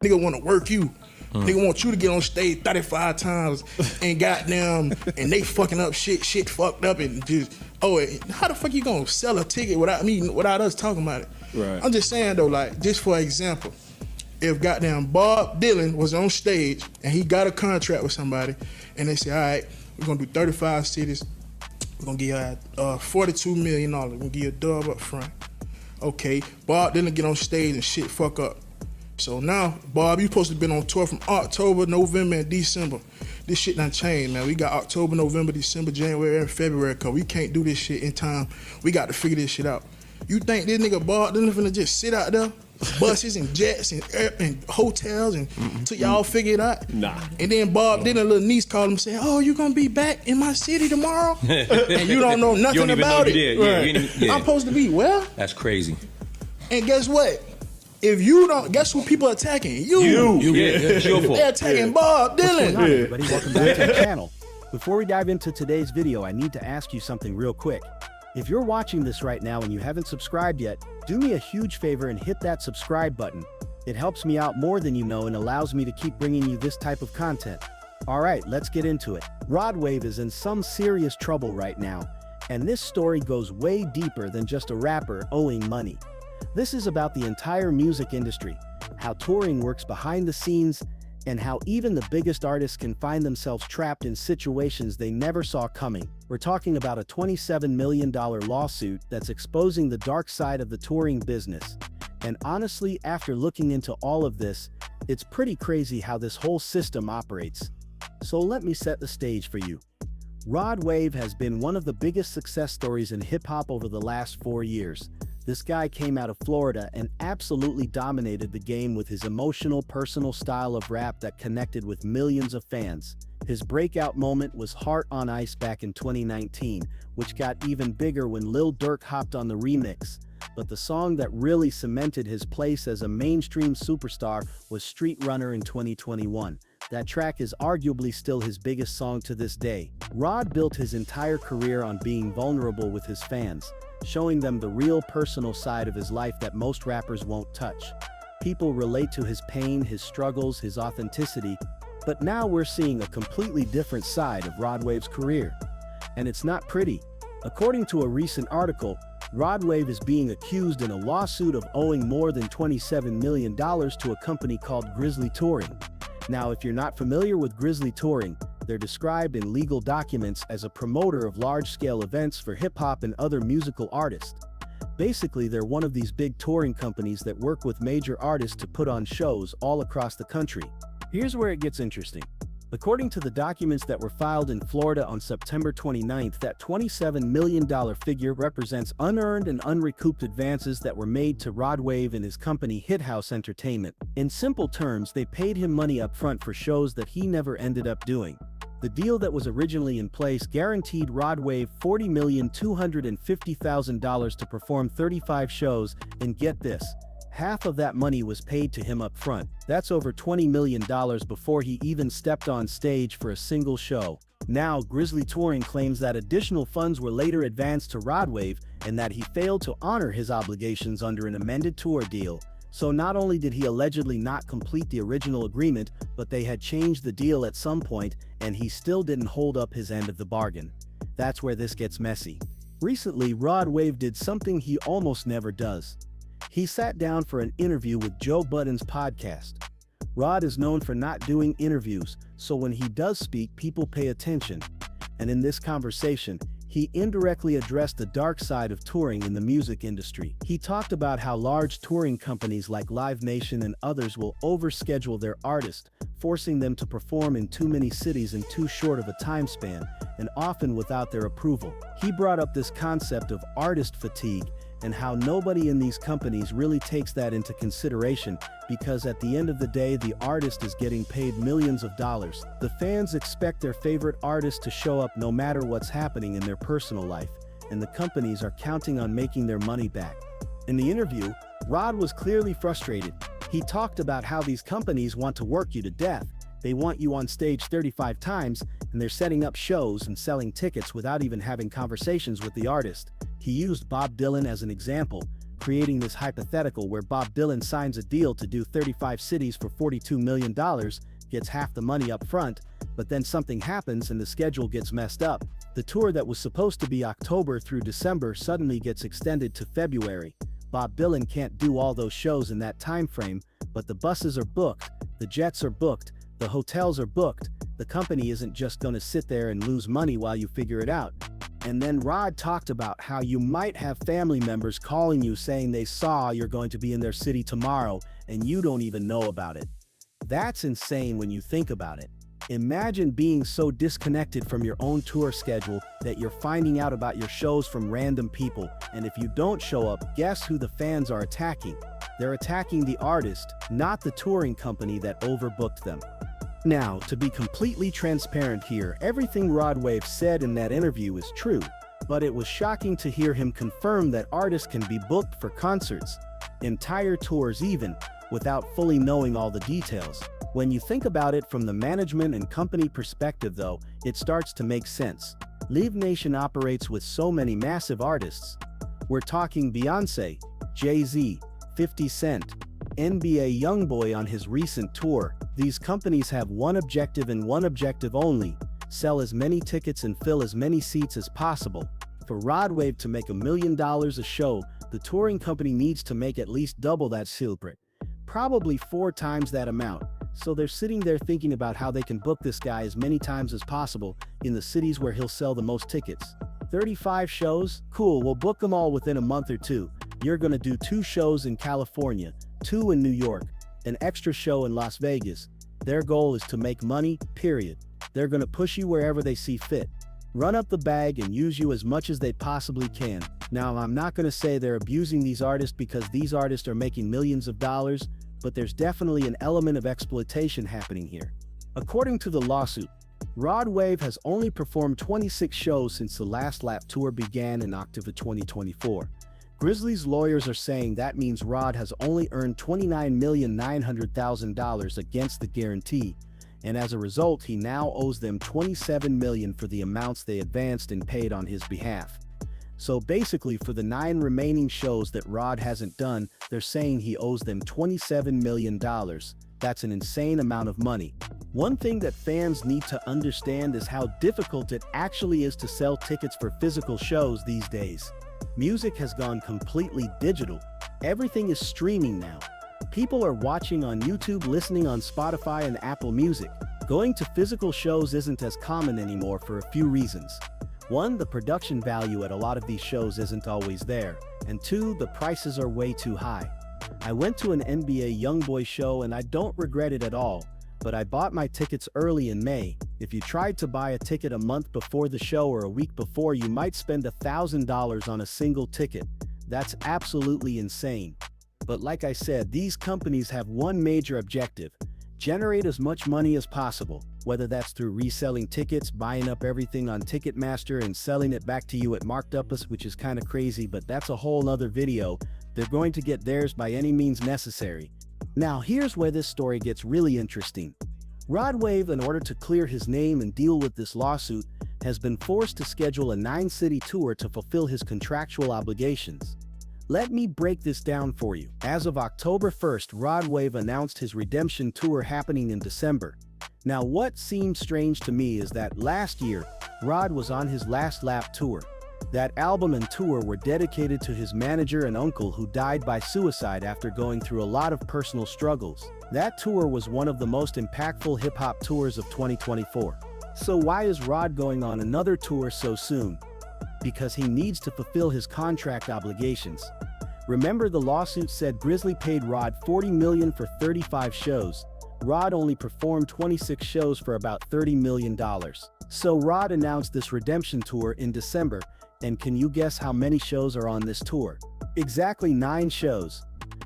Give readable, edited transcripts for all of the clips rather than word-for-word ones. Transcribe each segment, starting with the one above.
Nigga want to work you. Nigga want you to get on stage 35 times and goddamn, and they fucking up shit fucked up and just, how the fuck you gonna sell a ticket without us talking about it? Right. I'm just saying though, like, just for example, if goddamn Bob Dylan was on stage and he got a contract with somebody and they say, all right, we're gonna do 35 cities, we're gonna give you $42 million, we're gonna give you a dub up front. Okay, Bob Dylan get on stage and shit fuck up. So now, Bob, you supposed to been on tour from October, November, and December. This shit done changed, man. We got October, November, December, January, and February, cause we can't do this shit in time. We got to figure this shit out. You think this nigga Bob Dylan finna just sit out there, buses and jets and hotels and till y'all figure it out? Nah. And then Bob Dylan, little niece called him and said, oh, you gonna be back in my city tomorrow? And you don't know nothing about it. Yeah. I'm supposed to be well. That's crazy. And guess what? If you don't, guess who people are attacking? You. It's your fault. They're attacking Bob Dylan. What's going on, everybody? Welcome back to the channel. Before we dive into today's video, I need to ask you something real quick. If you're watching this right now and you haven't subscribed yet, do me a huge favor and hit that subscribe button. It helps me out more than you know and allows me to keep bringing you this type of content. Alright, let's get into it. Rod Wave is in some serious trouble right now, and this story goes way deeper than just a rapper owing money. This is about the entire music industry, how touring works behind the scenes, and how even the biggest artists can find themselves trapped in situations they never saw coming. We're talking about a $27 million lawsuit that's exposing the dark side of the touring business. And honestly, after looking into all of this, it's pretty crazy how this whole system operates. So let me set the stage for you. Rod Wave has been one of the biggest success stories in hip-hop over the last 4 years. This guy came out of Florida and absolutely dominated the game with his emotional, personal style of rap that connected with millions of fans. His breakout moment was Heart on Ice back in 2019, which got even bigger when Lil Durk hopped on the remix. But the song that really cemented his place as a mainstream superstar was Street Runner in 2021. That track is arguably still his biggest song to this day. Rod built his entire career on being vulnerable with his fans, showing them the real personal side of his life that most rappers won't touch. People relate to his pain, his struggles, his authenticity, but now we're seeing a completely different side of Rod Wave's career. And it's not pretty. According to a recent article, Rod Wave is being accused in a lawsuit of owing more than $27 million to a company called Grizzly Touring. Now, if you're not familiar with Grizzly Touring, they're described in legal documents as a promoter of large-scale events for hip-hop and other musical artists. Basically, they're one of these big touring companies that work with major artists to put on shows all across the country. Here's where it gets interesting. According to the documents that were filed in Florida on September 29th, that $27 million figure represents unearned and unrecouped advances that were made to Rod Wave and his company Hit House Entertainment. In simple terms, they paid him money up front for shows that he never ended up doing. The deal that was originally in place guaranteed Rod Wave $40,250,000 to perform 35 shows, and get this, half of that money was paid to him up front. That's over $20 million before he even stepped on stage for a single show. Now, Grizzly Touring claims that additional funds were later advanced to Rod Wave and that he failed to honor his obligations under an amended tour deal. So not only did he allegedly not complete the original agreement, but they had changed the deal at some point, and he still didn't hold up his end of the bargain. That's where this gets messy. Recently, Rod Wave did something he almost never does. He sat down for an interview with Joe Budden's podcast. Rod is known for not doing interviews, so when he does speak, people pay attention. And in this conversation, he indirectly addressed the dark side of touring in the music industry. He talked about how large touring companies like Live Nation and others will overschedule their artists, forcing them to perform in too many cities in too short of a time span, and often without their approval. He brought up this concept of artist fatigue and how nobody in these companies really takes that into consideration, because at the end of the day, the artist is getting paid millions of dollars. The fans expect their favorite artist to show up no matter what's happening in their personal life, and the companies are counting on making their money back. In the interview, Rod was clearly frustrated. He talked about how these companies want to work you to death. They want you on stage 35 times, and they're setting up shows and selling tickets without even having conversations with the artist. He used Bob Dylan as an example, creating this hypothetical where Bob Dylan signs a deal to do 35 cities for $42 million, gets half the money up front, but then something happens and the schedule gets messed up. The tour that was supposed to be October through December suddenly gets extended to February. Bob Dylan can't do all those shows in that time frame, but the buses are booked, the jets are booked, the hotels are booked. The company isn't just gonna sit there and lose money while you figure it out. And then Rod talked about how you might have family members calling you saying they saw you're going to be in their city tomorrow and you don't even know about it. That's insane when you think about it. Imagine being so disconnected from your own tour schedule that you're finding out about your shows from random people, and if you don't show up, guess who the fans are attacking? They're attacking the artist, not the touring company that overbooked them. Now, to be completely transparent here, everything Rod Wave said in that interview is true, but it was shocking to hear him confirm that artists can be booked for concerts, entire tours even, without fully knowing all the details. When you think about it from the management and company perspective though, it starts to make sense. Live Nation operates with so many massive artists. We're talking Beyonce, Jay-Z, 50 Cent, NBA YoungBoy on his recent tour. These companies have one objective and one objective only: sell as many tickets and fill as many seats as possible. For Rod Wave to make $1 million a show, the touring company needs to make at least double that silver, probably 4 times that amount. So they're sitting there thinking about how they can book this guy as many times as possible in the cities where he'll sell the most tickets. 35 shows? Cool, we'll book them all within a month or 2. You're gonna do 2 shows in California, 2 in New York, an extra show in Las Vegas. Their goal is to make money, period. They're gonna push you wherever they see fit. Run up the bag and use you as much as they possibly can. Now, I'm not gonna say they're abusing these artists because these artists are making millions of dollars, but there's definitely an element of exploitation happening here. According to the lawsuit, Rod Wave has only performed 26 shows since the Last Lap tour began in October 2024. Grizzly's lawyers are saying that means Rod has only earned $29,900,000 against the guarantee, and as a result he now owes them $27 million for the amounts they advanced and paid on his behalf. So basically, for the 9 remaining shows that Rod hasn't done, they're saying he owes them $27 million. That's an insane amount of money. One thing that fans need to understand is how difficult it actually is to sell tickets for physical shows these days. Music has gone completely digital. Everything is streaming now. People are watching on YouTube, listening on Spotify and Apple Music. Going to physical shows isn't as common anymore for a few reasons. 1, the production value at a lot of these shows isn't always there, and 2, the prices are way too high. I went to an NBA YoungBoy show and I don't regret it at all, but I bought my tickets early in May. If you tried to buy a ticket a month before the show or a week before, you might spend $1,000 on a single ticket. That's absolutely insane. But like I said, these companies have one major objective: generate as much money as possible, whether that's through reselling tickets, buying up everything on Ticketmaster and selling it back to you at marked up, which is kind of crazy, but that's a whole nother video. They're going to get theirs by any means necessary. Now here's where this story gets really interesting. Rod Wave, in order to clear his name and deal with this lawsuit, has been forced to schedule a 9-city tour to fulfill his contractual obligations. Let me break this down for you. As of October 1st, Rod Wave announced his redemption tour happening in December. Now, what seems strange to me is that last year, Rod was on his Last Lap tour. That album and tour were dedicated to his manager and uncle who died by suicide after going through a lot of personal struggles. That tour was one of the most impactful hip-hop tours of 2024. So why is Rod going on another tour so soon? Because he needs to fulfill his contract obligations. Remember, the lawsuit said Grizzly paid Rod $40 million for 35 shows. Rod only performed 26 shows for about $30 million. So Rod announced this redemption tour in December, and can you guess how many shows are on this tour? Exactly 9 shows.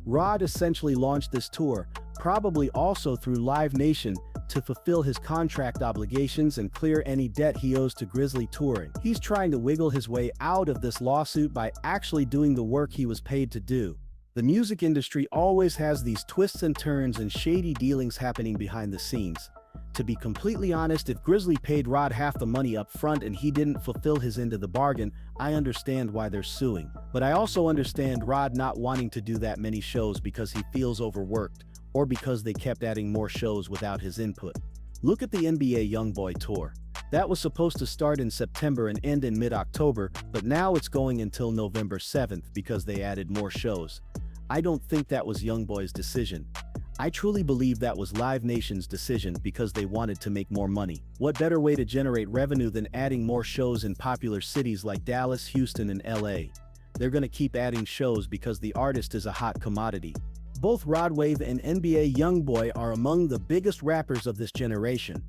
Rod essentially launched this tour, probably also through Live Nation, to fulfill his contract obligations and clear any debt he owes to Grizzly Touring. He's trying to wiggle his way out of this lawsuit by actually doing the work he was paid to do. The music industry always has these twists and turns and shady dealings happening behind the scenes. To be completely honest, if Grizzly paid Rod half the money up front and he didn't fulfill his end of the bargain, I understand why they're suing. But I also understand Rod not wanting to do that many shows because he feels overworked, or because they kept adding more shows without his input. Look at the NBA YoungBoy tour. That was supposed to start in September and end in mid-October, but now it's going until November 7th because they added more shows. I don't think that was YoungBoy's decision. I truly believe that was Live Nation's decision because they wanted to make more money. What better way to generate revenue than adding more shows in popular cities like Dallas, Houston, and LA? They're gonna keep adding shows because the artist is a hot commodity. Both Rod Wave and NBA YoungBoy are among the biggest rappers of this generation.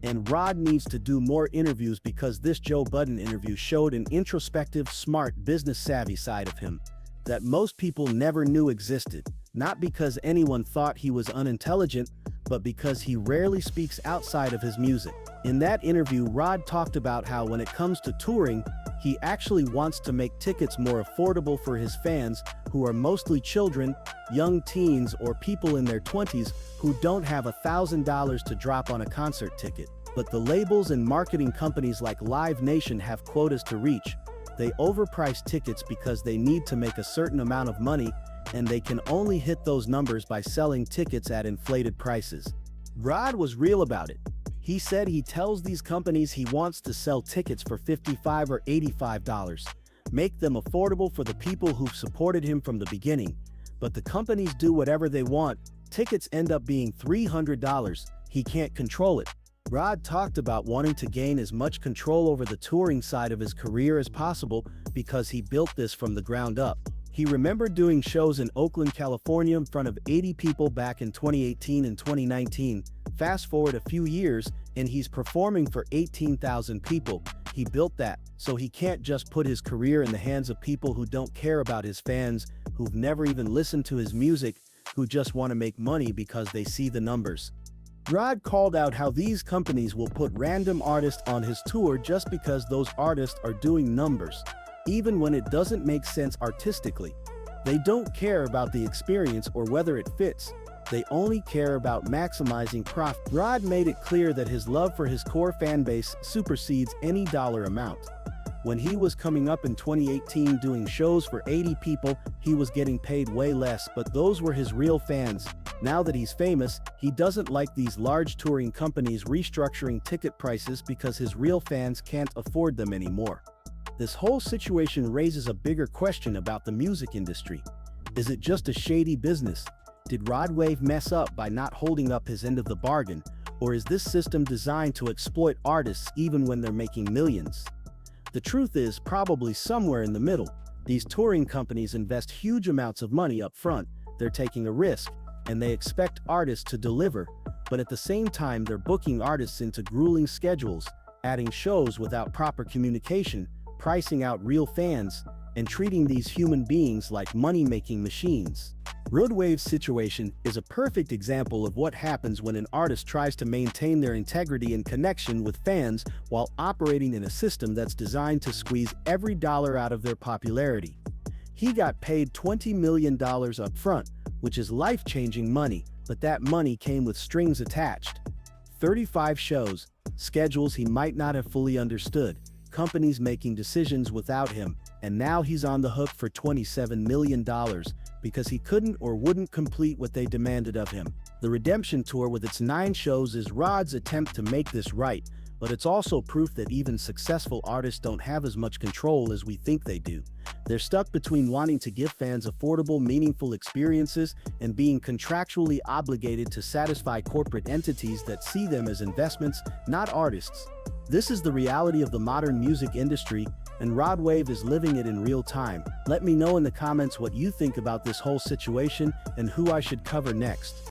And Rod needs to do more interviews because this Joe Budden interview showed an introspective, smart, business-savvy side of him that most people never knew existed. Not because anyone thought he was unintelligent, but because he rarely speaks outside of his music. In that interview, Rod talked about how when it comes to touring, he actually wants to make tickets more affordable for his fans, who are mostly children, young teens, or people in their 20s who don't have $1,000 to drop on a concert ticket. But the labels and marketing companies like Live Nation have quotas to reach. They overprice tickets because they need to make a certain amount of money, and they can only hit those numbers by selling tickets at inflated prices. Rod was real about it. He said he tells these companies he wants to sell tickets for $55 or $85, make them affordable for the people who've supported him from the beginning. But the companies do whatever they want. Tickets end up being $300. He can't control it. Rod talked about wanting to gain as much control over the touring side of his career as possible because he built this from the ground up. He remembered doing shows in Oakland, California in front of 80 people back in 2018 and 2019. Fast forward a few years, and he's performing for 18,000 people. He built that, so he can't just put his career in the hands of people who don't care about his fans, who've never even listened to his music, who just want to make money because they see the numbers. Rod called out how these companies will put random artists on his tour just because those artists are doing numbers, even when it doesn't make sense artistically. They don't care about the experience or whether it fits. They only care about maximizing profit. Rod made it clear that his love for his core fan base supersedes any dollar amount. When he was coming up in 2018 doing shows for 80 people, he was getting paid way less, but those were his real fans. Now that he's famous, he doesn't like these large touring companies restructuring ticket prices because his real fans can't afford them anymore. This whole situation raises a bigger question about the music industry. Is it just a shady business? Did Rod Wave mess up by not holding up his end of the bargain? Or is this system designed to exploit artists even when they're making millions? The truth is probably somewhere in the middle. These touring companies invest huge amounts of money up front, they're taking a risk, and they expect artists to deliver, but at the same time they're booking artists into grueling schedules, adding shows without proper communication, pricing out real fans, and treating these human beings like money-making machines. Rod Wave's situation is a perfect example of what happens when an artist tries to maintain their integrity and connection with fans while operating in a system that's designed to squeeze every dollar out of their popularity. He got paid $20 million up front, which is life-changing money, but that money came with strings attached. 35 shows, schedules he might not have fully understood, companies making decisions without him, and now he's on the hook for $27 million because he couldn't or wouldn't complete what they demanded of him. The Redemption Tour with its 9 shows is Rod's attempt to make this right, but it's also proof that even successful artists don't have as much control as we think they do. They're stuck between wanting to give fans affordable, meaningful experiences and being contractually obligated to satisfy corporate entities that see them as investments, not artists. This is the reality of the modern music industry, and Rod Wave is living it in real time. Let me know in the comments what you think about this whole situation and who I should cover next.